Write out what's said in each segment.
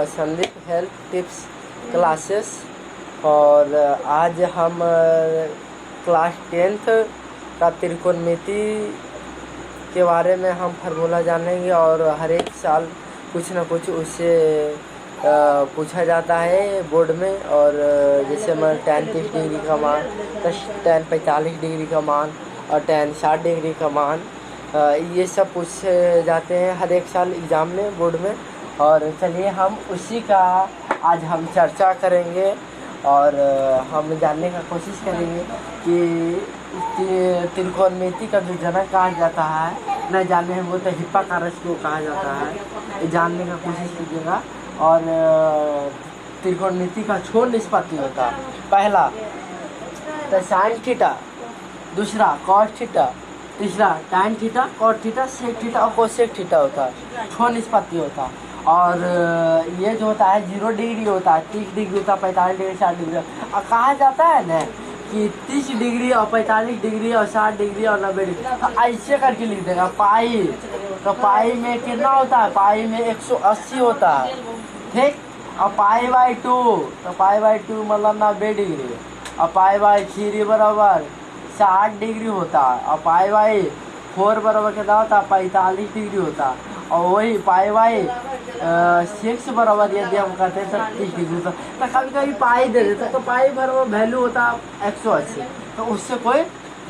Sandeep health tips classes. और आज हम क्लास 10th का त्रिकोणमिति के बारे में हम फार्मूला जानेंगे। और हर एक साल कुछ ना कुछ उससे पूछा जाता है बोर्ड में। और जैसे मैं tan 30 डिग्री का मान, tan 45 डिग्री का मान और tan 60 डिग्री का मान, ये सब पूछे जाते हैं हर एक साल एग्ज़ाम में बोर्ड में। और चलिए हम उसी का आज हम चर्चा करेंगे और हम जानने का कोशिश करेंगे कि त्रिकोणमिति का जो जनक कहा जाता है, न जाने वो तो हिप्पाकारस को कहा जाता है, जानने का कोशिश कीजिएगा। और त्रिकोणमिति का छोर निष्पत्ति होता है, पहला तो साइन थीटा, दूसरा कॉस थीटा, तीसरा tan theta, cot theta, sec theta और कोसेक थीटा होता है, छोर निष्पत्ति होता है। और ये जो होता है 0 डिग्री होता है, 30 डिग्री होता है, 45 डिग्री, 60 डिग्री। और कहा जाता है ना कि 30 डिग्री और 45 डिग्री और 60 डिग्री और 90 डिग्री, तो ऐसे करके लिख देगा पाई। तो पाई में कितना होता है? पाई में 180 होता है, ठीक। और पाई बाई 2, तो पाई बाई 2 मतलब 90 डिग्री। और पाई बाई 3 बराबर 60 डिग्री होता है। और पाई बाई 4 बराबर कितना होता है? 45 डिग्री होता है। और वही पाई बाई 6 बराबर यदि हम कहते हैं 30 डिग्री, तो कभी कभी पाई दे देते तो पाई बराबर वैल्यू होता है 180, तो उससे कोई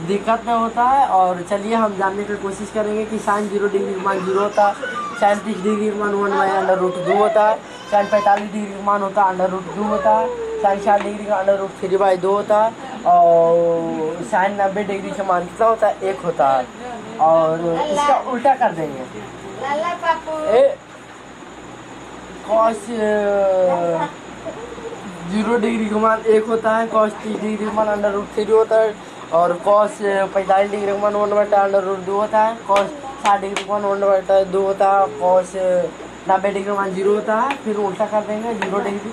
दिक्कत नहीं होता है। और चलिए हम जानने की कोशिश करेंगे कि साइन 0 डिग्री का मान 0 होता है, साइन 30 डिग्री का मान 1/√2 होता है, साइन 45 डिग्री का मान होता है √2 होता है, साइन 60 डिग्री का √3/2 होता है, और साइन 90 डिग्री का मान कितना होता है? 1 होता है। और इसका उल्टा कर देंगे, कॉस 0 डिग्री का मान 1 होता है, कॉस 30 डिग्री का मान √3 होता है, और कॉस 45 डिग्री का मान 1/√2 होता है, कॉस 60 डिग्री का मान 1/2 होता है, कॉस 90 डिग्री का मान 0 होता है। फिर उल्टा कर देंगे, 0 डिग्री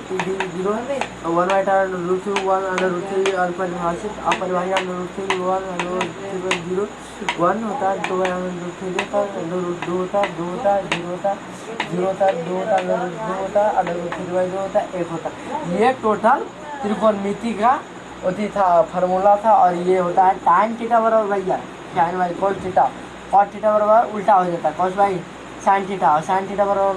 0 है, 1/√2 1/√3 अपरिभाषित अपरिभाषित √3 1/√0 1 होता है, 2/√3 होता है, √2 होता है, 2 होता है, 0 होता है, 0 होता है, 2 होता है, √2 होता है, √3/2 होता है, 1 होता है। ये टोटल त्रिकोणमिति का होती था फार्मूला था। और ये होता है tan थीटा बराबर भैया sine by cos theta, cos theta बराबर उल्टा हो जाता है कॉस बाई साइन थीटा, और साइन थीटा बराबर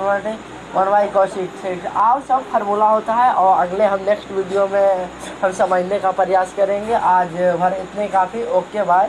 1/cos थीटा। आओ सब फार्मूला होता है। और अगले हम नेक्स्ट वीडियो में हम समझने का प्रयास करेंगे। आज भर इतने काफ़ी। Okay bye.